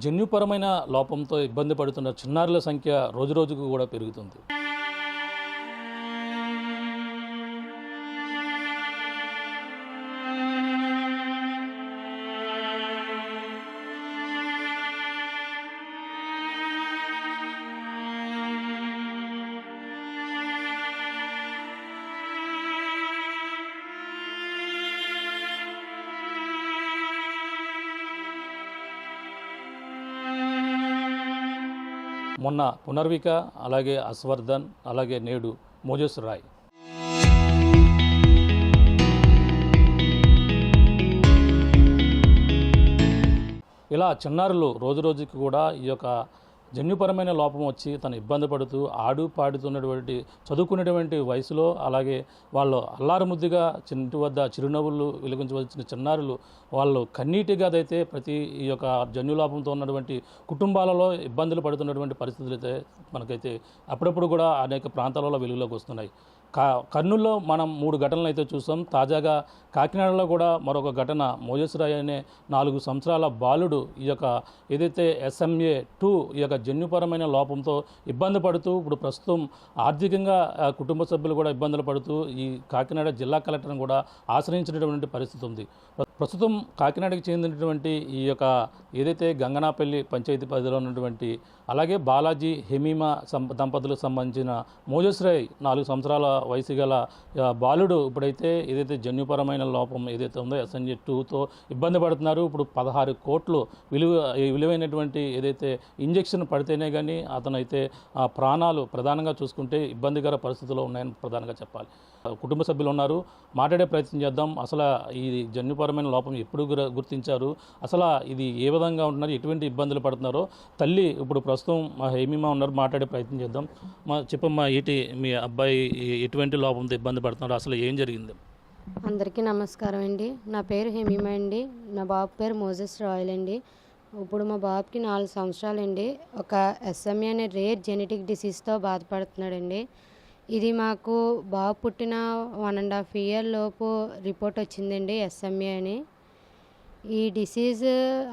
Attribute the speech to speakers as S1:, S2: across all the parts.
S1: జన్యుపరమైన లోపంతో ఇబ్బంది పడుతున్న చిన్నారుల సంఖ్య రోజురోజుకు కూడా పెరుగుతుంది. మొన్న పునర్విక, అలాగే అశ్వర్ధన్, అలాగే నేడు మోజస్ రాయ్. ఇలా చిన్నారులు రోజురోజుకి కూడా ఈ యొక్క జన్యుపరమైన లోపం వచ్చి తను ఇబ్బంది పడుతూ పాడుతున్నటువంటి చదువుకునేటువంటి వయసులో, అలాగే వాళ్ళు అల్లారు ముద్దుగా ఇంటి వద్ద చిరునవ్వులు వెలిగించవలసిన చిన్నారులు వాళ్ళు కన్నీటిగా అయితే ప్రతి ఈ యొక్క జన్యులోపంతో ఉన్నటువంటి కుటుంబాలలో ఇబ్బందులు పడుతున్నటువంటి పరిస్థితులు అయితే మనకైతే అప్పుడప్పుడు కూడా అనేక ప్రాంతాలలో వెలుగులోకి వస్తున్నాయి. కర్నూలులో మనం 3 ఘటనలు అయితే చూసాం. తాజాగా కాకినాడలో కూడా మరొక ఘటన. మోజస్ రాయ్ అనే 4 సంవత్సరాల బాలుడు ఈ యొక్క ఏదైతే SMA2 ఈ యొక్క జన్యుపరమైన లోపంతో ఇబ్బంది పడుతూ ఇప్పుడు ప్రస్తుతం ఆర్థికంగా కుటుంబ సభ్యులు కూడా ఇబ్బందులు పడుతూ ఈ కాకినాడ జిల్లా కలెక్టర్ని కూడా ఆశ్రయించినటువంటి పరిస్థితి ఉంది. ప్రస్తుతం కాకినాడకి చెందినటువంటి ఈ యొక్క ఏదైతే గంగనాపల్లి పంచాయతీ పరిధిలో ఉన్నటువంటి, అలాగే బాలాజీ హెమీమా దంపతులకు సంబంధించిన మోజస్ రాయ్ 4 సంవత్సరాల వయసు గల బాలుడు ఇప్పుడైతే ఏదైతే జన్యుపరమైన లోపం ఏదైతే ఉందో SMA2తో ఇబ్బంది పడుతున్నారు. ఇప్పుడు 16 కోట్లు విలువైనటువంటి ఏదైతే ఇంజెక్షన్ పడితేనే కానీ అతనైతే ప్రాణాలు ప్రధానంగా చూసుకుంటే ఇబ్బందికర పరిస్థితుల్లో ఉన్నాయని ప్రధానంగా చెప్పాలి. కుటుంబ సభ్యులు ఉన్నారు, మాట్లాడే ప్రయత్నం చేద్దాం. అసలు ఈ జన్యుపరమైన లోపం ఎప్పుడు గుర్తించారు, అసలు ఇది ఏ విధంగా ఉంటున్నారు, ఎటువంటి ఇబ్బందులు పడుతున్నారో తల్లి ఇప్పుడు ప్రస్తుతం మా హేమిమా ఉన్నారు, మాట్లాడే ప్రయత్నం చేద్దాం. చెప్పమ్మా, మీ అబ్బాయి ఎటువంటి లోపంతో ఇబ్బంది పడుతున్నారు, అసలు ఏం జరిగింది?
S2: అందరికీ నమస్కారం అండి. నా పేరు హేమిమా అండి. నా బాబు పేరు మోజస్ రాయల్ అండి. ఇప్పుడు మా బాబుకి 4 సంవత్సరాలండి. ఒక SMA అనే రేర్ జెనెటిక్ డిసీజ్తో బాధపడుతున్నాడండి. ఇది మాకు బాబు పుట్టిన 1.5 ఇయర్ లోపు రిపోర్ట్ వచ్చిందండి SMA అని. ఈ డిసీజ్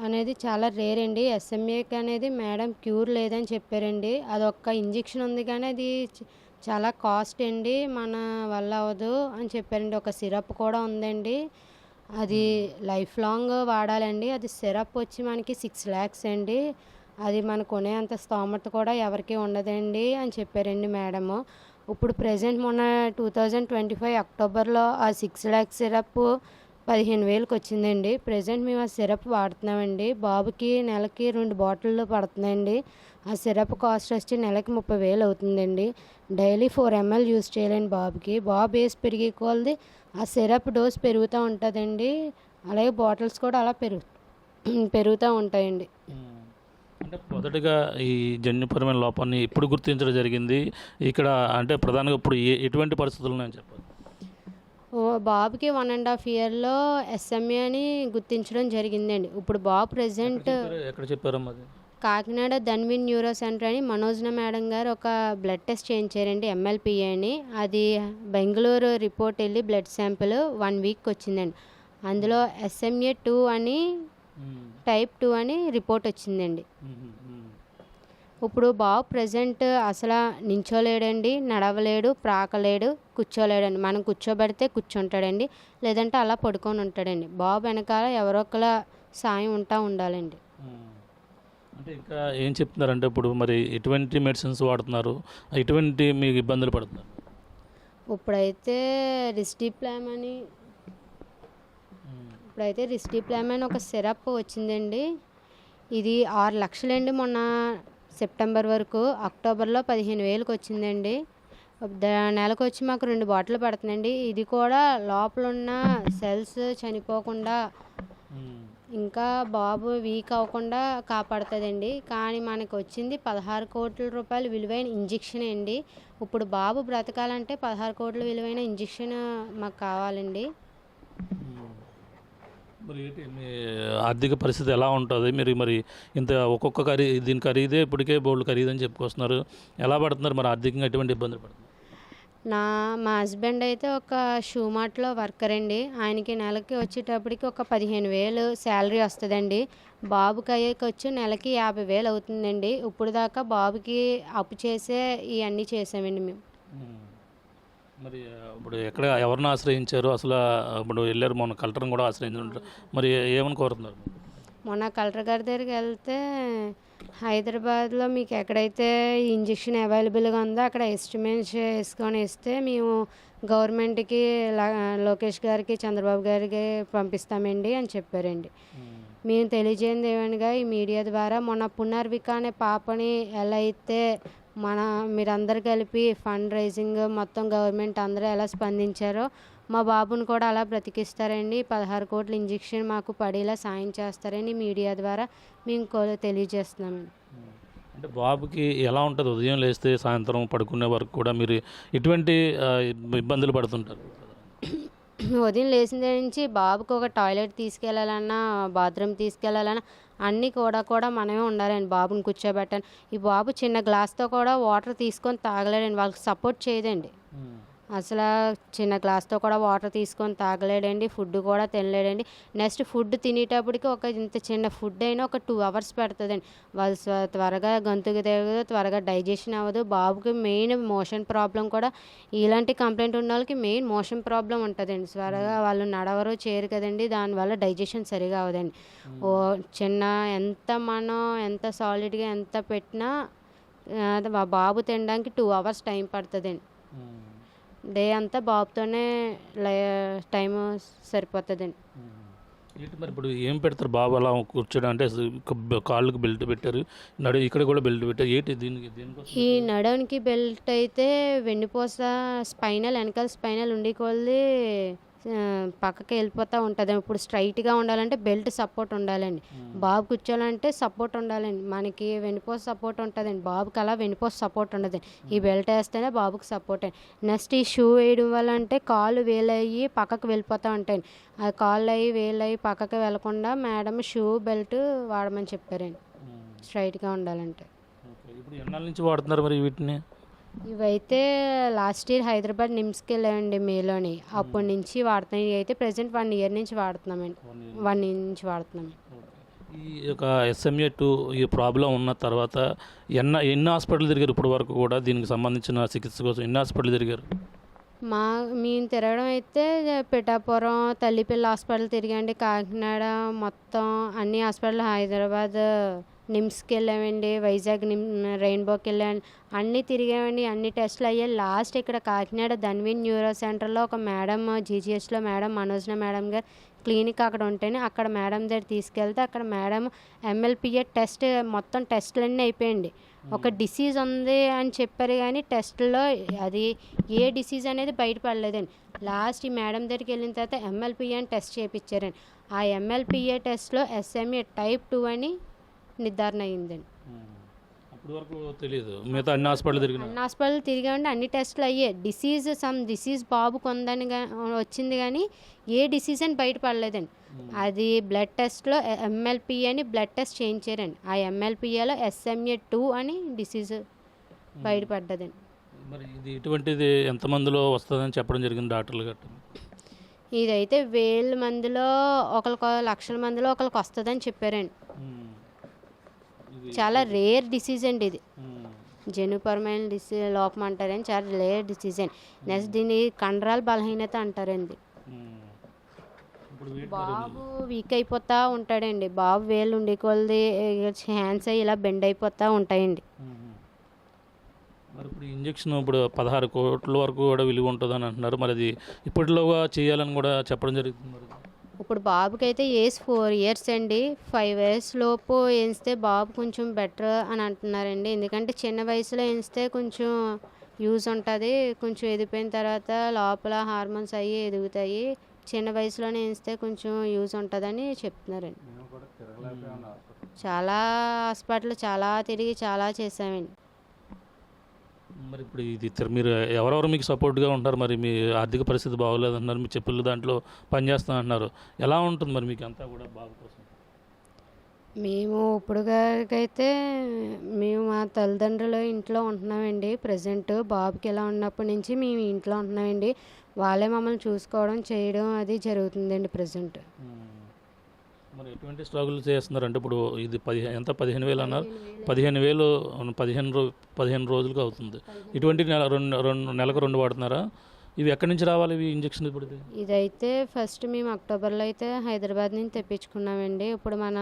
S2: అనేది చాలా రేర్ అండి. SMAకి అనేది మేడం క్యూర్ లేదని చెప్పారండి. అదొక్క ఇంజెక్షన్ ఉంది కానీ అది చాలా కాస్ట్ అండి, మన వల్ల అవ్వదు అని చెప్పారండి. ఒక సిరప్ కూడా ఉందండి, అది లైఫ్ లాంగ్ వాడాలండి. అది సిరప్ వచ్చి మనకి 6 lakhs అండి. అది మన కొనే అంత స్తోమత కూడా ఎవరికి ఉండదండి అని చెప్పారండి మేడము. ఇప్పుడు ప్రజెంట్ మొన్న 2025 అక్టోబర్లో ఆ 6 lakhs సిరప్ 15,000కి వచ్చిందండి. ప్రజెంట్ మేము ఆ సిరప్ వాడుతున్నామండి. బాబుకి నెలకి 2 బాటిళ్ళు పడుతున్నాయండి. ఆ సిరప్ కాస్ట్ వచ్చి నెలకి 30,000 అవుతుందండి. డైలీ 4 ml యూజ్ చేయాలండి బాబుకి. బాబు ఏజ్ పెరిగే కొలది ఆ సిరప్ డోస్ పెరుగుతూ ఉంటుందండి. అలాగే బాటిల్స్ కూడా అలా పెరుగుతూ ఉంటాయండి.
S1: అంటే మొదటిగా ఈ జన్యుపరమైన లోపాన్ని ఎప్పుడు గుర్తించడం జరిగింది ఇక్కడ, అంటే ప్రధానంగా ఇప్పుడు ఎటువంటి పరిస్థితులు ఉన్నాయని చెప్పాలి?
S2: బాబుకి 1.5 ఇయర్లో SMA అని గుర్తించడం జరిగిందండి. ఇప్పుడు బాబు ప్రెజెంట్
S1: ఎక్కడ చెప్పారమ్మా?
S2: కాకినాడ ధన్విన్ న్యూరో సెంటర్ అని మనోజ్న మేడం గారు ఒక బ్లడ్ టెస్ట్ చేయించారండి, MLPA అని. అది బెంగళూరు రిపోర్ట్ వెళ్ళి బ్లడ్ శాంపిల్ 1 వీక్ వచ్చిందండి. అందులో SMA2 అని టైప్ 2 అని రిపోర్ట్ వచ్చిందండి. ఇప్పుడు బాబు ప్రజెంట్ అసలు నించోలేడండి, నడవలేడు, ప్రాకలేడు, కూర్చోలేడండి. మనం కూర్చోబెడితే కూర్చుంటాడండి, లేదంటే అలా పడుకొని ఉంటాడండి. బాబు వెనకాల ఎవరో ఒకళ్ళ సాయం ఉండాలండి.
S1: అంటే ఇంకా ఏం చెప్తున్నారంటే ఇప్పుడు మరి ఎటువంటి మెడిసిన్స్ వాడుతున్నారు, ఎటువంటి మీకు ఇబ్బందులు పడుతున్నారు?
S2: ఇప్పుడైతే రిస్టిప్లామ్ అని ఒక సిరప్ వచ్చిందండి. ఇది 6 లక్షలండి. మొన్న సెప్టెంబర్ వరకు, అక్టోబర్లో 15,000కి వచ్చిందండి. నెలకు వచ్చి మాకు 2 బాటిల్ పడుతుందండి. ఇది కూడా లోపల ఉన్న సెల్స్ చనిపోకుండా ఇంకా బాబు వీక్ అవ్వకుండా కాపాడుతుందండి. కానీ మనకు వచ్చింది 16 కోట్ల రూపాయలు విలువైన ఇంజెక్షన్ అండి. ఇప్పుడు బాబు బ్రతకాలంటే 16 కోట్ల విలువైన ఇంజెక్షన్ మాకు కావాలండి.
S1: మరి మీ ఆర్థిక పరిస్థితి ఎలా ఉంటుంది? మరి ఇంత ఒక్కొక్క దీని ఖరీదే ఇప్పటికే బోల్డ్ ఖరీదని చెప్పుకొస్తున్నారు. ఎలా పడుతున్నారు మరి ఆర్థికంగా, ఎటువంటి ఇబ్బందులు పడుతున్నారు?
S2: మా హస్బెండ్ అయితే ఒక షూ మార్ట్లో వర్కర్ అండి. ఆయనకి నెలకి వచ్చేటప్పటికి ఒక 15,000 శాలరీ వస్తుందండి. బాబుకి అయ్యే ఖర్చు నెలకి 50,000 అవుతుందండి. ఇప్పుడు దాకా బాబుకి అప్పు చేసే ఇవన్నీ చేసామండి మేము.
S1: మరి ఇప్పుడు ఎక్కడ ఎవరిని ఆశ్రయించారు అసలు? ఇప్పుడు వెళ్ళారు, మొన్న కలెక్టర్ని కూడా ఆశ్రయించారు. మరి ఏమని కోరుతున్నారు?
S2: మొన్న కలెక్టర్ గారి దగ్గరికి వెళ్తే హైదరాబాద్లో మీకు ఎక్కడైతే ఇంజెక్షన్ అవైలబుల్గా ఉందో అక్కడ ఎస్టిమేట్ చేసుకొని ఇస్తే మేము గవర్నమెంట్కి లోకేష్ గారికి చంద్రబాబు గారికి పంపిస్తామండి అని చెప్పారండి. మేము తెలియజేయండి ఏమనగా ఈ మీడియా ద్వారా మొన్న పునర్విక అనే పాపని ఎలా అయితే మీరందరూ కలిపి ఫండ్ రైజింగ్ మొత్తం గవర్నమెంట్ అందరూ ఎలా స్పందించారో మా బాబుని కూడా అలా బ్రతికిస్తారండి. 16 కోట్ల ఇంజెక్షన్ మాకు పడేలా సాయం చేస్తారని మీడియా ద్వారా మేము తెలియజేస్తున్నామండి.
S1: అంటే బాబుకి ఎలా ఉంటుంది? ఉదయం లేస్తే సాయంత్రం పడుకునే వరకు కూడా మీరు ఎటువంటి ఇబ్బందులు పడుతుంటారు?
S2: ఉదయం లేచిన నుంచి బాబుకి ఒక టాయిలెట్ తీసుకెళ్ళాలన్నా, బాత్రూమ్ తీసుకెళ్ళాలన్నా అన్నీ కూడా మనమే ఉండాలండి. బాబుని కూర్చోబెట్టాలి. ఈ బాబు చిన్న గ్లాస్తో కూడా వాటర్ తీసుకొని తాగలేడండి. వాళ్ళకి సపోర్ట్ చేయదండి. అసలు చిన్న గ్లాస్తో కూడా వాటర్ తీసుకొని తాగలేడండి. ఫుడ్ కూడా తినలేడండి. నెక్స్ట్ ఫుడ్ తినేటప్పటికి ఒక ఇంత చిన్న ఫుడ్ అయినా ఒక 2 hours పడుతుందండి. వాళ్ళు త్వరగా గొంతుకు దిగదు, త్వరగా డైజెషన్ అవ్వదు. బాబుకి మెయిన్ మోషన్ ప్రాబ్లం కూడా, ఇలాంటి కంప్లైంట్ ఉన్న వాళ్ళకి మెయిన్ మోషన్ ప్రాబ్లం ఉంటుందండి. త్వరగా వాళ్ళు నడవరు, చేయరు కదండి. దానివల్ల డైజెషన్ సరిగా అవ్వదండి. మనం ఎంత సాలిడ్గా ఎంత పెట్టినా బాబు తినడానికి 2 hours టైం పడుతుందండి. డే అంతా బాబుతోనే టైం సరిపోతుందండి.
S1: మరి ఇప్పుడు ఏం పెడతారు? బాబు అలా కూర్చోడం అంటే కాళ్ళకి బెల్ట్ పెట్టారు, ఇక్కడ కూడా బెల్ట్ పెట్టారు. ఏంటి
S2: ఈ నడవనికి బెల్ట్ అయితే వెన్నుపూస స్పైనల్, వెనకాల స్పైనల్ ఉండి కొద్ది పక్కకి వెళ్ళిపోతూ ఉంటుంది. ఇప్పుడు స్ట్రైట్గా ఉండాలంటే బెల్ట్ సపోర్ట్ ఉండాలండి. బాబు కూర్చోాలంటే సపోర్ట్ ఉండాలండి. మనకి వెన్నుపూస సపోర్ట్ ఉంటుందండి, బాబుకి అలా వెన్నుపూస సపోర్ట్ ఉండదు. ఈ బెల్ట్ వేస్తేనే బాబుకి సపోర్ట్ అండి. నెక్స్ట్ ఈ షూ వేయడం వల్ల అంటే కాళ్ళు వేలయ్యి పక్కకు వెళ్ళిపోతూ ఉంటాయండి. ఆ కాళ్ళు అయ్యి వేలయ్యి పక్కకి వెళ్ళకుండా మేడం షూ బెల్ట్ వాడమని చెప్పారండి, స్ట్రైట్గా ఉండాలంటే.
S1: ఇప్పుడు ఎన్నాళ్ళ నుంచి వాడుతున్నారు మరి వీటిని?
S2: ఇవైతే లాస్ట్ ఇయర్ హైదరాబాద్ నిమ్స్కి వెళ్ళామండి మేలోని. అప్పటి నుంచి వాడుతున్నాం. ఇవి అయితే ప్రజెంట్ 1 year నుంచి వాడుతున్నామండి. 1 year నుంచి వాడుతున్నామండి.
S1: ఈ యొక్క SMA-2 ఈ ప్రాబ్లం ఉన్న తర్వాత ఎన్ని హాస్పిటల్ తిరిగారు ఇప్పటి వరకు కూడా? దీనికి సంబంధించిన చికిత్స కోసం ఎన్ని హాస్పిటల్ తిరిగారు?
S2: మేము తిరగడం అయితే పిఠాపురం, తల్లిపిల్ల హాస్పిటల్ తిరిగాండి, కాకినాడ, మొత్తం అన్ని హాస్పిటల్, హైదరాబాద్ నిమ్స్కి వెళ్ళామండి, వైజాగ్ రెయిన్బోకి వెళ్ళామండి, అన్నీ తిరిగామండి. అన్ని టెస్టులు అయ్యాయి. లాస్ట్ ఇక్కడ కాకినాడ ధన్వీన్ న్యూరో సెంటర్లో ఒక మేడం, జీజీహెచ్లో మేడం మనోజ్న మేడం గారు క్లినిక్ అక్కడ ఉంటేనే అక్కడ మేడం దగ్గర తీసుకెళ్తే అక్కడ మేడం MLPA టెస్ట్ మొత్తం టెస్టులన్నీ అయిపోయాయండి. ఒక డిసీజ్ ఉంది అని చెప్పారు కానీ టెస్ట్లో అది ఏ డిసీజ్ అనేది బయటపడలేదండి. లాస్ట్ ఈ మేడం దగ్గరికి వెళ్ళిన తర్వాత MLPA అని టెస్ట్ చేయించారండి. ఆ MLPA టెస్ట్లో SMA type 2 అని నిర్ధారణ అయ్యిందండి.
S1: అప్పటి వరకు తెలియదు. మిగతా అన్ని హాస్పిటల్
S2: తిరిగామండి. అన్ని టెస్టులు అయ్యాయి. డిసీజ్ బాబుకు ఉందని వచ్చింది కానీ ఏ డిసీజ్ అని బయటపడలేదండి. అది బ్లడ్ టెస్ట్లో MLPA అని బ్లడ్ టెస్ట్ చేయించారండి. ఆ MLPAలో SMA-2 అని డిసీజ్ బయటపడ్డదండి.
S1: మరి ఇది ఇటువంటిది ఎంతమందిలో వస్తుందని చెప్పడం జరిగింది డాక్టర్లు గట్రా?
S2: ఇదైతే 1000 మందిలో ఒకరికి, 1,00,000 మందిలో ఒకరికి వస్తుందని చెప్పారండి. చాలా రేర్ డిసీజ్ అండి ఇది. జన్యుపరమైన డిసీజ్ లోపం అంటారని, చాలా రేర్ డిసీజ్ అండి. నెక్స్ట్ దీన్ని కండరాల బలహీనత అంటారండి. బాబు వీక్ అయిపోతూ ఉంటాడండి. బాబు వేలు ఉండి కొలది హ్యాండ్స్ అయ్యి ఇలా బెండ్ అయిపోతూ ఉంటాయండి.
S1: మరి ఇప్పుడు ఇంజక్షన్ ఇప్పుడు 16 కోట్ల వరకు కూడా విలువ ఉంటుందని అంటున్నారు. మరి అది ఇప్పటిలోగా చేయాలని కూడా చెప్పడం జరుగుతుంది.
S2: ఇప్పుడు బాబుకి అయితే ఏజ్ 4 years అండి. 5 years లోపు వేయిస్తే బాబు కొంచెం బెటర్ అని అంటున్నారండి. ఎందుకంటే చిన్న వయసులో వేయిస్తే కొంచెం యూజ్ ఉంటుంది. కొంచెం ఎదిగిపోయిన తర్వాత లోపల హార్మోన్స్ అయ్యి ఎదుగుతాయి. చిన్న వయసులోనే వేయిస్తే కొంచెం యూజ్ ఉంటుందని చెప్తున్నారండి. చాలా హాస్పిటల్ చాలా తిరిగి చాలా చేసామండి.
S1: మరి ఇప్పుడు ఇది మీరు ఎవరెవరు మీకు సపోర్ట్గా ఉంటారు? మరి మీ ఆర్థిక పరిస్థితి బాగోలేదు అంటున్నారు, మీ చెప్పులు దాంట్లో పనిచేస్తా అంటున్నారు. ఎలా ఉంటుంది మరి మీకు అంతా కూడా బాబు కోసం?
S2: మేము ఇప్పుడుకైతే మేము మా తల్లిదండ్రులు ఇంట్లో ఉంటున్నామండి. ప్రజెంట్ బాబుకి ఎలా ఉన్నప్పటి నుంచి మేము ఇంట్లో ఉంటున్నామండి. వాళ్ళే మమ్మల్ని చూసుకోవడం చేయడం అది జరుగుతుందండి ప్రజెంట్.
S1: మరి ఎటువంటి స్ట్రగుల్ చేస్తున్నారు అంటే ఇప్పుడు ఇది 15,000 అన్నారు, 15,000 15 రోజులకు అవుతుంది. ఇటువంటి నెలకు 2 వాడుతున్నారా? ఇవి ఎక్కడి నుంచి రావాలి ఇవి ఇంజక్షన్? ఇప్పుడు
S2: ఇదైతే ఫస్ట్ మేము అక్టోబర్లో అయితే హైదరాబాద్ నుంచి తెప్పించుకున్నామండి. ఇప్పుడు మన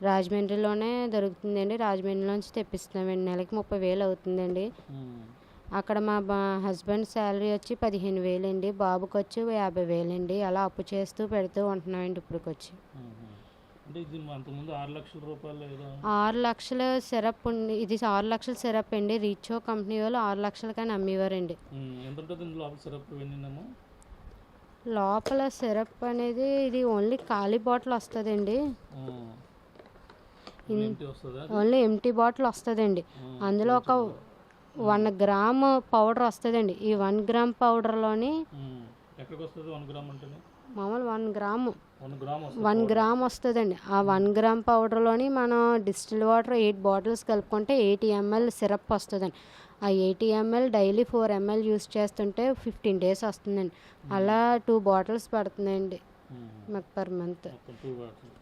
S2: రాజమండ్రిలోనే దొరుకుతుందండి. రాజమండ్రిలోంచి తెప్పిస్తున్నామండి. నెలకి 30,000 అవుతుందండి. అక్కడ మా హస్బెండ్ శాలరీ వచ్చి 15,000 అండి. బాబుకి వచ్చి 50,000 అండి. అలా అప్పు చేస్తూ పెడుతూ ఉంటున్నామండి ఇప్పటికొచ్చి.
S1: అంటే ఇది అంతకుముందు 6 లక్షల రూపాయలు
S2: 6 లక్షల సిరప్ ఉంది. ఇది 6 లక్షల సిరప్ అండి. రీచో కంపెనీ వాళ్ళు 6 లక్షలకని అమ్మేవారండి.
S1: ఎంత ఉంటుంది లోపల సిరప్?
S2: లోపల సిరప్ అనేది ఇది ఓన్లీ ఖాళీ బాటిల్ వస్తుందండి. ఓన్లీ ఎంటీ బాటిల్ వస్తుందండి. అందులో ఒక 1 గ్రామ్ పౌడర్ వస్తుందండి. ఈ 1 గ్రామ్ పౌడర్లోని మామూలు 1 గ్రామ్ వస్తుందండి. ఆ 1 గ్రామ్ పౌడర్లోని మనం డిస్టిల్ వాటర్ 8 బాటిల్స్ కలుపుకుంటే 80 ml సిరప్ వస్తుందండి. ఆ 80 ml డైలీ 4 ml యూస్ చేస్తుంటే 15 days వస్తుందండి. అలా 2 బాటిల్స్ పడుతుందండి మాకు పర్ మంత్.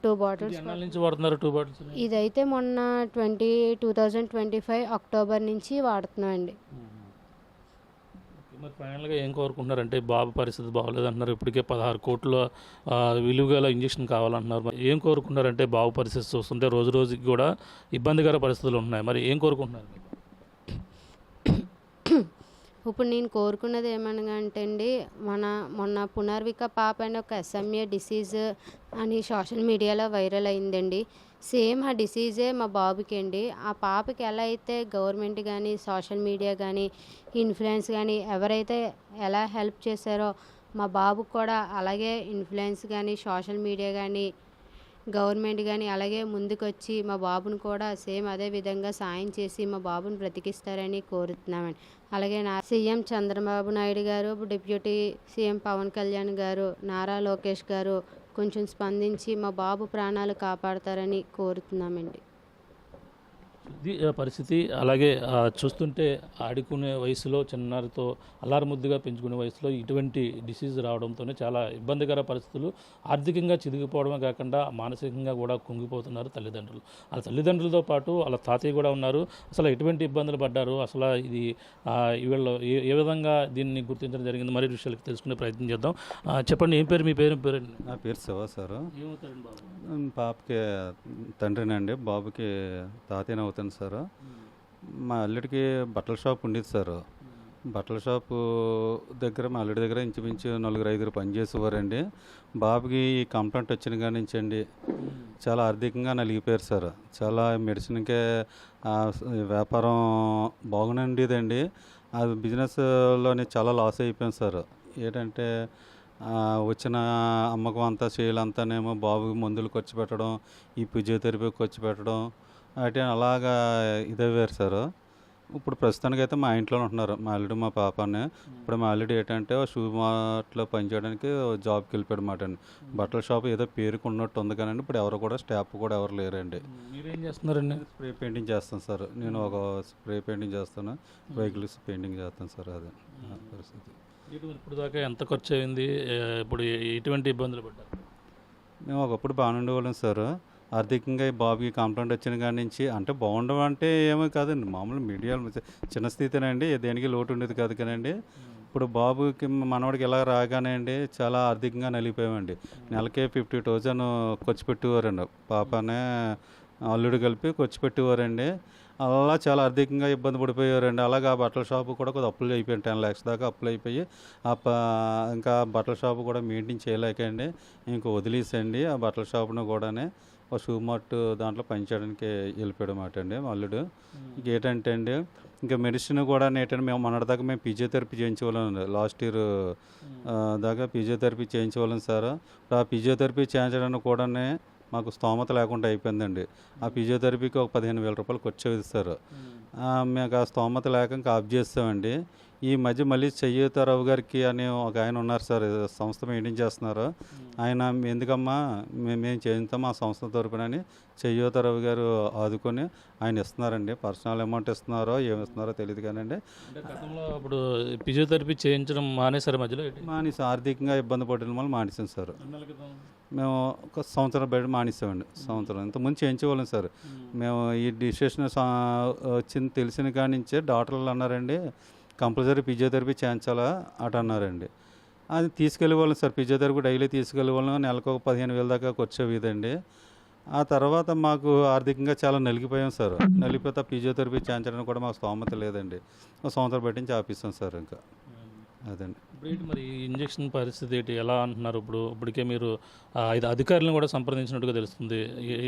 S2: 2 బాటిల్స్
S1: నుంచి వాడుతున్నారు. 2 బాటిల్స్
S2: ఇదైతే మొన్న 2025 అక్టోబర్ నుంచి వాడుతున్నామండి.
S1: మరి ఫైనల్గా ఏం కోరుకుంటున్నారంటే బాబు పరిస్థితి బాగోలేదు అంటున్నారు. ఇప్పటికే 16 కోట్ల విలువగల ఇంజక్షన్ కావాలంటున్నారు. మరి ఏం కోరుకుంటున్నారంటే బాబు పరిస్థితి చూస్తుంటే రోజు రోజుకి కూడా ఇబ్బందికర పరిస్థితులు ఉన్నాయి. మరి ఏం కోరుకుంటున్నారు?
S2: ఇప్పుడు నేను కోరుకున్నది ఏమనగా అంటే అండి, మొన్న పునర్విక పాప అని ఒక SMA డిసీజ్ అని సోషల్ మీడియాలో వైరల్ అయిందండి. సేమ్ ఆ డిసీజే మా బాబుకి అండి. ఆ పాపకి ఎలా అయితే గవర్నమెంట్ కానీ సోషల్ మీడియా కానీ ఇన్ఫ్లుయెన్స్ కానీ ఎవరైతే ఎలా హెల్ప్ చేశారో మా బాబుకు కూడా అలాగే ఇన్ఫ్లుయెన్స్ కానీ సోషల్ మీడియా కానీ గవర్నమెంట్ కానీ అలాగే ముందుకొచ్చి మా బాబుని కూడా సేమ్ అదే విధంగా సాయం చేసి మా బాబుని బ్రతికిస్తారని కోరుతున్నామండి. అలాగే సీఎం చంద్రబాబు నాయుడు గారు, డిప్యూటీ సీఎం పవన్ కళ్యాణ్ గారు, నారా లోకేష్ గారు కొంచెం స్పందించి మా బాబు ప్రాణాలు కాపాడతారని కోరుతున్నామండి.
S1: ఇది పరిస్థితి. అలాగే చూస్తుంటే ఆడుకునే వయసులో చిన్నారితో అల్లారుముద్దుగా పెంచుకునే వయసులో ఇటువంటి డిసీజ్ రావడంతోనే చాలా ఇబ్బందికర పరిస్థితులు, ఆర్థికంగా చిదిగిపోవడమే కాకుండా మానసికంగా కూడా కుంగిపోతున్నారు తల్లిదండ్రులు. వాళ్ళ తల్లిదండ్రులతో పాటు వాళ్ళ తాతయ్య కూడా ఉన్నారు. అసలు ఎటువంటి ఇబ్బందులు పడ్డారు, అసలు ఇది వీళ్ళు ఏ విధంగా దీన్ని గుర్తించడం జరిగింది, మరిన్ని విషయాలకు తెలుసుకునే ప్రయత్నం చేద్దాం. చెప్పండి, ఏం పేరు? మీ పేరు?
S3: నా పేరు శివ సార్.
S1: ఏమవుతారండి బాబు?
S3: పాపకి తండ్రినండి, బాబుకి తాతయ్యని అవుతాను సార్. మా అల్లుడికి బట్టల షాప్ ఉండేది సార్. బట్టల షాపు దగ్గర మా అల్లుడి దగ్గర ఇంచుమించు 4-5 పనిచేసేవారండి. బాబుకి ఈ కంప్లైంట్ వచ్చిన కాడి నుంచి అండి చాలా ఆర్థికంగా నలిగిపోయారు సార్. చాలా మెడిసిన్కే వ్యాపారం బాగుండేదండి. అది బిజినెస్లోని చాలా లాస్ అయిపోయాం సార్. ఏంటంటే వచ్చిన అమ్మకం అంతా చేయాలంతానేమో బాబుకి మందులు ఖర్చు పెట్టడం, ఈ ఫిజియోథెరపీ ఖర్చు పెట్టడం, అంటే అలాగా ఇదయ్యారు సార్. ఇప్పుడు ప్రస్తుతానికి అయితే మా ఇంట్లో ఉంటున్నారు మా అల్లుడు మా పాపని. ఇప్పుడు మా అల్లుడు ఏంటంటే షూ మార్ట్లో పనిచేయడానికి జాబ్కి వెళ్ళిపోయాడు అన్నమాట అండి. బట్టల షాప్ ఏదో పేరుకు ఉన్నట్టు ఉంది కానీ ఇప్పుడు ఎవరు కూడా స్టాఫ్ కూడా ఎవరు లేరండి.
S1: మీరేం చేస్తున్నారండి?
S3: స్ప్రే పెయింటింగ్ చేస్తాను సార్. నేను ఒక స్ప్రే పెయింటింగ్ చేస్తాను, వెహికల్స్ పెయింటింగ్ చేస్తాను సార్. అదే పరిస్థితి.
S1: ఇప్పుడు దాకా ఎంత ఖర్చు అయింది? ఇప్పుడు ఎటువంటి ఇబ్బందులు పడ్డారు?
S3: మేము ఒకప్పుడు బాగానే ఉండేవాళ్ళం సార్. ఆర్థికంగా ఈ బాబుకి కంప్లైంట్ వచ్చిన కాడి నుంచి అంటే బాగుండవు అంటే ఏమీ కాదండి, మామూలు మీడియా చిన్న స్థితినండి, దేనికి లోటు ఉండేది కాదు కానండి. ఇప్పుడు బాబుకి మనవాడికి ఎలా రాగానే అండి చాలా ఆర్థికంగా నలిగిపోయామండి. నెలకే 50,000 ఖర్చు పెట్టేవారండి. పాపనే అల్లుడు కలిపి ఖర్చు పెట్టేవారండి. అలా చాలా ఆర్థికంగా ఇబ్బంది పడిపోయారండి. అలాగే ఆ బట్టల షాపు కూడా కొద్దిగా అప్పులు అయిపోయాయి. 10 lakhs దాకా అప్పులు అయిపోయి ఇంకా బట్టల షాపు కూడా మెయింటైన్ చేయలేకండి ఇంకా వదిలేసండి ఆ బట్టల షాపును కూడానే ఒక షూ మార్ట్ దాంట్లో పనిచేయడానికి వెళ్ళిపోయాడు అన్నమాట అండి మా అల్లుడు. ఇంకేంటంటే అండి ఇంకా మెడిసిన్ కూడా ఏంటంటే మేము మొన్నటిదాకా మేము ఫిజియోథెరపీ చేయించేవాళ్ళం. లాస్ట్ ఇయర్ దాకా ఫిజియోథెరపీ చేయించేవాళ్ళం సార్. ఆ ఫిజియోథెరపీ చేయించడానికి కూడా మాకు స్తోమత లేకుండా అయిపోయిందండి. ఆ ఫిజియోథెరపీకి ఒక 15,000 రూపాయలు ఖర్చు అవుతుంది సార్. మేము ఆ స్తోమత లేక ఇంకా ఆఫ్ చేస్తామండి. ఈ మధ్య మళ్ళీ చెయ్యూతారావు గారికి అని ఒక ఆయన ఉన్నారు సార్, ఏదో సంస్థ మెయింటైన్ చేస్తున్నారు. ఆయన ఎందుకమ్మా మేము చేయించాం మా సంస్థ తరపున అని చెయ్యూతారావు గారు ఆదుకొని ఆయన ఇస్తున్నారండి. పర్సనల్ అమౌంట్ ఇస్తున్నారో ఏమి ఇస్తున్నారో తెలియదు కానండి.
S1: అంటే గతంలో ఇప్పుడు ఫిజియోథెరపీ చేయించడం మానేశారు మధ్యలో ఏంటి?
S3: మానేసి ఆర్థికంగా ఇబ్బంది పడిన వల్ల మానేసాం సార్.
S1: ఎన్నాళ్ళ క్రితం?
S3: మేము ఒక సంవత్సరం బయట మానేసామండి. సంవత్సరం ఇంతకుముందు చేయించేవాళ్ళం సార్. మేము ఈ డిసిషన్ వచ్చింది తెలిసిన కాడి నుంచే డాక్టర్లు అన్నారండి కంపల్సరీ ఫిజియోథెరపీ చేయించాలా అట అన్నారండి. అది తీసుకెళ్ళేవాళ్ళం సార్. ఫిజియోథెరపీ డైలీ తీసుకెళ్ళేవాళ్ళం. నెలకు ఒక 15,000 దాకా వచ్చేవిదండి. ఆ తర్వాత మాకు ఆర్థికంగా చాలా నలిగిపోయాం సార్. నలిగిపోతే ఫిజియోథెరపీ చేయించడానికి కూడా మాకు స్తోమత లేదండి. ఒక సంవత్సరం బట్టి నుంచి ఆపిస్తాం సార్. ఇంకా అదండి.
S1: ఇప్పుడు ఏంటి మరి ఈ ఇంజెక్షన్ పరిస్థితి ఏంటి, ఎలా అంటున్నారు? ఇప్పటికే మీరు 5 అధికారులను కూడా సంప్రదించినట్టుగా తెలుస్తుంది.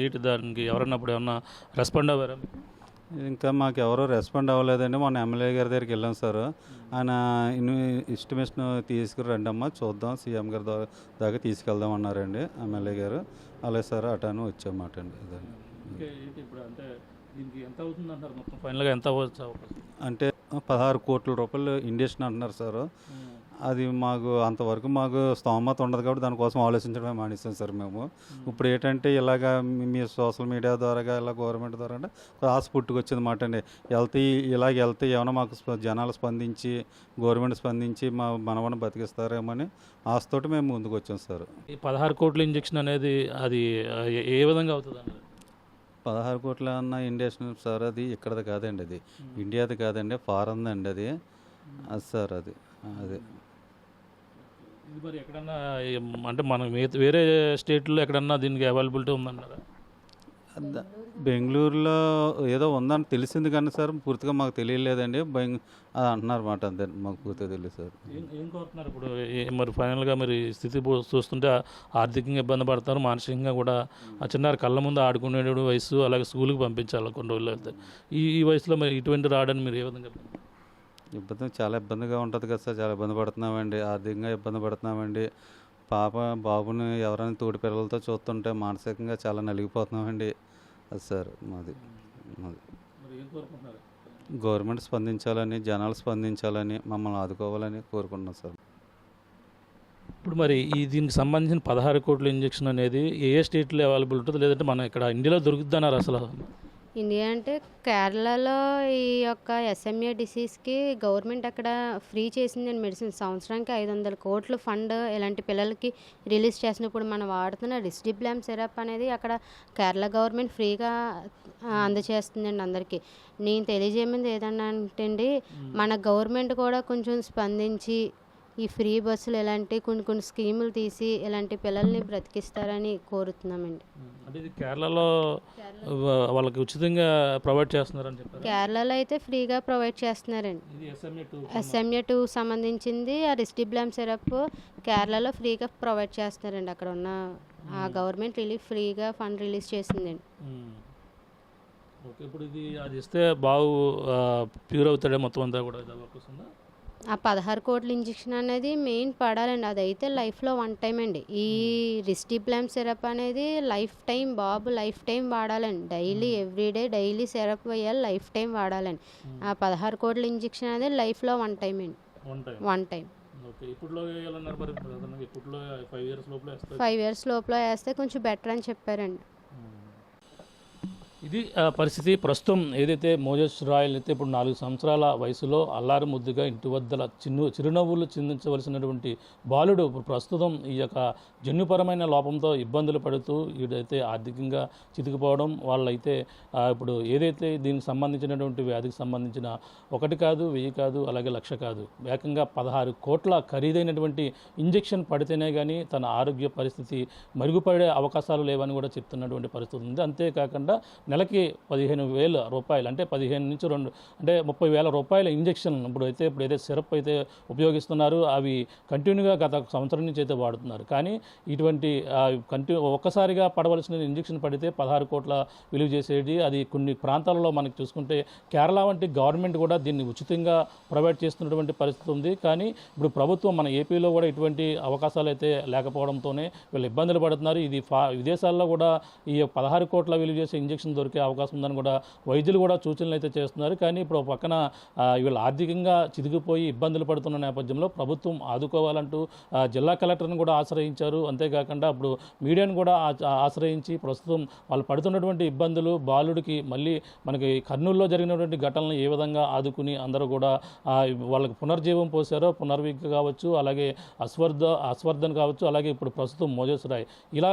S1: ఏంటి దానికి ఎవరన్నా ఇప్పుడు ఏమన్నా రెస్పాండ్ అవ్వారా?
S3: ఇంకా మాకు ఎవరో రెస్పాండ్ అవ్వలేదండి. మొన్న ఎమ్మెల్యే గారి దగ్గరికి వెళ్ళాం సార్. ఆయన ఎస్టిమేషన్ తీసుకురండి అమ్మా చూద్దాం, సీఎం గారి దాకా తీసుకెళ్దాం అన్నారండి ఎమ్మెల్యే గారు. అలాగే సార్ అటాను వచ్చామాట అండి. అదండి.
S1: ఇప్పుడు అంటే దీనికి ఎంత అవుతుంది అంటారు? మొత్తం ఫైనల్గా ఎంత అవ్వచ్చు అవకాశం?
S3: అంటే 16 కోట్ల రూపాయలు ఇండస్ట్రీ అంటున్నారు సార్. అది మాకు అంతవరకు మాకు స్తోమత ఉండదు కాబట్టి దానికోసం ఆలోచించడమే మానేస్తాం సార్ మేము. ఇప్పుడు ఏంటంటే ఇలాగా మీ సోషల్ మీడియా ద్వారాగా ఇలా గవర్నమెంట్ ద్వారా అంటే ఆశ పుట్టుకొచ్చింది మాట అండి. వెళ్తే ఏమైనా మాకు జనాలు స్పందించి గవర్నమెంట్ స్పందించి మనవని బతికిస్తారేమని ఆశతోటి మేము ముందుకు వచ్చాం సార్.
S1: ఈ 16 కోట్ల ఇంజెక్షన్ అనేది అది ఏ విధంగా అవుతుంది అండి?
S3: 16 కోట్ల అన్న ఇండస్ట్రీ సార్, అది ఇక్కడది కాదండి, అది ఇండియాది కాదండి, ఫారెన్ అండి అది సార్. అది
S1: ఇది మరి ఎక్కడన్నా అంటే మనం వేరే స్టేట్లో ఎక్కడన్నా దీనికి అవైలబిలిటీ ఉందన్నారా?
S3: బెంగళూరులో ఏదో ఉందని తెలిసింది కానీ సార్ పూర్తిగా మాకు తెలియలేదండి. అది అంటున్నారు మాట, అంతే మాకు పూర్తిగా తెలియదు సార్.
S1: ఏం కోరుతున్నారు ఇప్పుడు మరి ఫైనల్గా మరి స్థితి చూస్తుంటే ఆర్థికంగా ఇబ్బంది పడతారు, మానసికంగా కూడా. ఆ చిన్నారి కళ్ళ ముందు ఆడుకునే వయసు, అలాగే స్కూల్కి పంపించాలి కొన్ని రోజులు వెళ్తే. ఈ వయసులో మరి ఇటువంటి రావడానికి మీరు ఏ విధంగా?
S3: చాలా ఇబ్బందిగా ఉంటుంది కదా సార్. చాలా ఇబ్బంది పడుతున్నామండి, ఆర్థికంగా ఇబ్బంది పడుతున్నామండి. బాబుని ఎవరైనా తోటి పిల్లలతో చూస్తుంటే మానసికంగా చాలా నలిగిపోతున్నామండి. అది సార్ మాది. గవర్నమెంట్ స్పందించాలని, జనాలు స్పందించాలని, మమ్మల్ని ఆదుకోవాలని కోరుకుంటున్నాం సార్.
S1: ఇప్పుడు మరి దీనికి సంబంధించిన 16 కోట్ల ఇంజెక్షన్ అనేది ఏ స్టేట్లో అవైలబుల్ ఉంటుంది, లేదంటే మనం ఇక్కడ ఇండియాలో దొరుకుతుందన్నారు అసలు?
S2: ఇండియా అంటే కేరళలో ఈ యొక్క ఎస్ఎంఏ డిసీజ్కి గవర్నమెంట్ అక్కడ ఫ్రీ చేసిందండి మెడిసిన్. సంవత్సరానికి 500 కోట్లు ఫండ్ ఇలాంటి పిల్లలకి రిలీజ్ చేసినప్పుడు మనం వాడుతున్న రిస్డిబ్లామ్ సిరప్ అనేది అక్కడ కేరళ గవర్నమెంట్ ఫ్రీగా అందజేస్తుందండి అందరికీ. నేను తెలియజేయమంది ఏదన్నా అంటే అండి, మన గవర్నమెంట్ కూడా కొంచెం స్పందించి ఈ ఫ్రీ బస్సులు ఇలాంటి కొన్ని స్కీములు తీసి ఇలాంటి పిల్లల్ని బ్రతికిస్తారని కోరుతున్నామండి.
S1: అంటే ఇది కేరళలో వాళ్ళకి ఉచితంగా ప్రొవైడ్ చేస్తున్నారని చెప్పారు.
S2: కేరళలో అయితే ఫ్రీగా ప్రొవైడ్ చేస్తున్నారండి. ఎస్ఎంఏ 2 సంబంధించింది ఆ రిస్డిబ్లామ్ సిరప్ కేరళలో ఫ్రీగా ప్రొవైడ్ చేస్తున్నారండి. అక్కడ ఉన్న ఆ గవర్నమెంట్ ఫ్రీగా ఫండ్ రిలీజ్ చేసిందండి.
S1: ఓకే, ఇప్పుడు అది ఇస్తే బాగు ప్యూర్ అవుతాడే మొత్తం అంతా కూడా వస్తుందా?
S2: ఆ 16 కోట్ల ఇంజెక్షన్ అనేది మెయిన్ పడాలండి. అదైతే లైఫ్లో 1 టైం అండి. ఈ రిస్డిబ్లామ్ సిరప్ అనేది లైఫ్ టైం, బాబు లైఫ్ టైం వాడాలండి. డైలీ ఎవ్రీడే డైలీ సిరప్ వేయాలి, లైఫ్ టైం వాడాలండి. ఆ 16 కోట్ల ఇంజెక్షన్ అనేది లైఫ్లో 1 టైం అండి. 1 టైం. 5 ఇయర్స్ లోపల వేస్తే కొంచెం బెటర్ అని చెప్పారండి.
S1: ఇది పరిస్థితి. ప్రస్తుతం ఏదైతే మోజెస్ రాయల్ అయితే ఇప్పుడు 4 సంవత్సరాల వయసులో అల్లారు ముద్దుగా ఇంటి వద్దల చిరునవ్వులు చిందించవలసినటువంటి బాలుడు ఇప్పుడు ప్రస్తుతం ఈ యొక్క జన్యుపరమైన లోపంతో ఇబ్బందులు పడుతూ వీడైతే ఆర్థికంగా చితికిపోవడం, వాళ్ళైతే ఇప్పుడు ఏదైతే దీనికి సంబంధించినటువంటి వ్యాధికి సంబంధించిన 1 కాదు 1000 కాదు అలాగే 1,00,000 కాదు, ఏకంగా 16 కోట్ల ఖరీదైనటువంటి ఇంజెక్షన్ పడితేనే కానీ తన ఆరోగ్య పరిస్థితి మెరుగుపడే అవకాశాలు లేవని కూడా చెప్తున్నటువంటి పరిస్థితి ఉంది. అంతేకాకుండా నెలకి 15,000 రూపాయలు అంటే 15 నుంచి 2 అంటే 30,000 రూపాయల ఇంజెక్షన్ ఇప్పుడు ఏదైతే సిరప్ అయితే ఉపయోగిస్తున్నారు అవి కంటిన్యూగా గత సంవత్సరం నుంచి అయితే వాడుతున్నారు. కానీ ఇటువంటి ఒక్కసారిగా పడవలసిన ఇంజెక్షన్ పడితే 16 కోట్ల విలువ చేసేది. అది కొన్ని ప్రాంతాలలో మనకి చూసుకుంటే కేరళ వంటి గవర్నమెంట్ కూడా దీన్ని ఉచితంగా ప్రొవైడ్ చేస్తున్నటువంటి పరిస్థితి ఉంది. కానీ ఇప్పుడు ప్రభుత్వం మన ఏపీలో కూడా ఇటువంటి అవకాశాలు అయితే లేకపోవడంతోనే వీళ్ళు ఇబ్బందులు పడుతున్నారు. ఇది విదేశాల్లో కూడా ఈ 16 కోట్ల విలువ చేసే ఇంజెక్షన్ దొరికే అవకాశం ఉందని కూడా వైద్యులు కూడా సూచనలు అయితే చేస్తున్నారు. కానీ ఇప్పుడు ఒక పక్కన వీళ్ళు ఆర్థికంగా చిదిగిపోయి ఇబ్బందులు పడుతున్న నేపథ్యంలో ప్రభుత్వం ఆదుకోవాలంటూ జిల్లా కలెక్టర్ని కూడా ఆశ్రయించారు. అంతేకాకుండా ఇప్పుడు మీడియాను కూడా ఆశ్రయించి ప్రస్తుతం వాళ్ళు పడుతున్నటువంటి ఇబ్బందులు, బాలుడికి మళ్ళీ మనకి కర్నూలులో జరిగినటువంటి ఘటనలను ఏ విధంగా ఆదుకుని అందరూ కూడా వాళ్ళకి పునర్జీవం పోసారో, పునర్విక్ కావచ్చు, అలాగే అశ్వర్ధన్ కావచ్చు, అలాగే ఇప్పుడు ప్రస్తుతం మోజెస్ రాయ్, ఇలా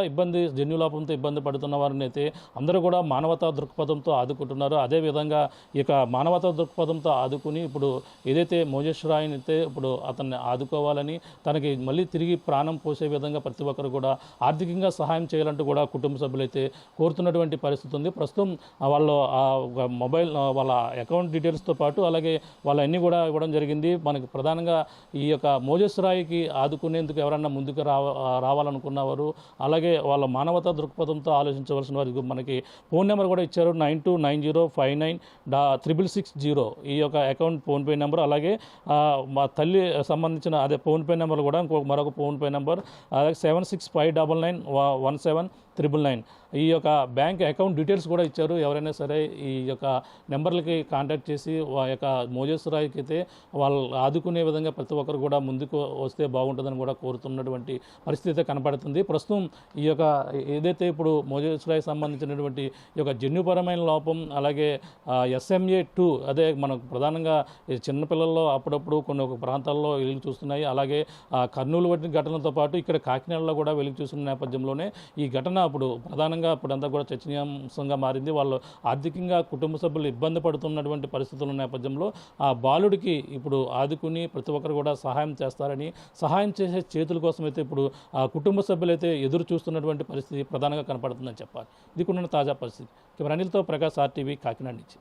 S1: జన్యులోపంతో ఇబ్బంది పడుతున్న వారిని అయితే అందరూ కూడా మానవతా దృక్పథంతో ఆదుకుంటున్నారు. అదేవిధంగా ఇక మానవతా దృక్పథంతో ఆదుకుని ఇప్పుడు ఏదైతే మోజెస్ రాయ్ని అయితే ఇప్పుడు అతన్ని ఆదుకోవాలని, తనకి మళ్ళీ తిరిగి ప్రాణం పోసే విధంగా ప్రతి ఒక్కరు కూడా ఆర్థికంగా సహాయం చేయాలంటూ కూడా కుటుంబ సభ్యులైతే కోరుతున్నటువంటి పరిస్థితి ఉంది. ప్రస్తుతం వాళ్ళు మొబైల్ వాళ్ళ అకౌంట్ డీటెయిల్స్తో పాటు అలాగే వాళ్ళ అన్నీ కూడా ఇవ్వడం జరిగింది. మనకి ప్రధానంగా ఈ యొక్క మోజెస్ రాయ్కి ఆదుకునేందుకు ఎవరన్నా ముందుకు రావాలనుకున్నవారు, అలాగే వాళ్ళ మానవతా దృక్పథంతో ఆలోచించవలసిన వారికి మనకి ఫోన్ నెంబర్ కూడా ఇచ్చారు. 9290596660 ఈ యొక్క అకౌంట్ ఫోన్పే నెంబర్. అలాగే మా తల్లి సంబంధించిన అదే ఫోన్పే నెంబర్ కూడా మరొక ఫోన్పే నెంబర్, అలాగే 7659917999 ఈ యొక్క బ్యాంక్ అకౌంట్ డీటెయిల్స్ కూడా ఇచ్చారు. ఎవరైనా సరే ఈ యొక్క నెంబర్లకి కాంటాక్ట్ చేసి ఆ యొక్క మోజెస్ రాయ్కి అయితే వాళ్ళు ఆదుకునే విధంగా ప్రతి ఒక్కరు కూడా ముందుకు వస్తే బాగుంటుందని కూడా కోరుతున్నటువంటి పరిస్థితి కనపడుతుంది. ప్రస్తుతం ఈ యొక్క ఏదైతే ఇప్పుడు మోజెస్ రాయ్ సంబంధించినటువంటి ఈ యొక్క జన్యుపరమైన లోపం, అలాగే SMA2 అదే మనకు ప్రధానంగా చిన్నపిల్లల్లో అప్పుడప్పుడు కొన్ని ఒక ప్రాంతాల్లో వెలుగు చూస్తున్నాయి. అలాగే కర్నూలు వంటి ఘటనలతో పాటు ఇక్కడ కాకినాడలో కూడా వెలుగు చూస్తున్న నేపథ్యంలోనే ఈ ఘటన ఇప్పుడు ప్రధానంగా ఇప్పుడంతా కూడా చర్చనీయాంశంగా మారింది. వాళ్ళు ఆర్థికంగా కుటుంబ సభ్యులు ఇబ్బంది పడుతున్నటువంటి పరిస్థితుల నేపథ్యంలో ఆ బాలుడికి ఇప్పుడు ఆదుకుని ప్రతి ఒక్కరు కూడా సహాయం చేస్తారని, సహాయం చేసే చేతుల కోసం అయితే ఇప్పుడు ఆ కుటుంబ సభ్యులైతే ఎదురు చూస్తున్నటువంటి పరిస్థితి ప్రధానంగా కనపడుతుందని చెప్పాలి. ఇది కూడా తాజా పరిస్థితి. కెమెరా అనిల్తో ప్రకాష్ RTV కాకినాడ నుంచి.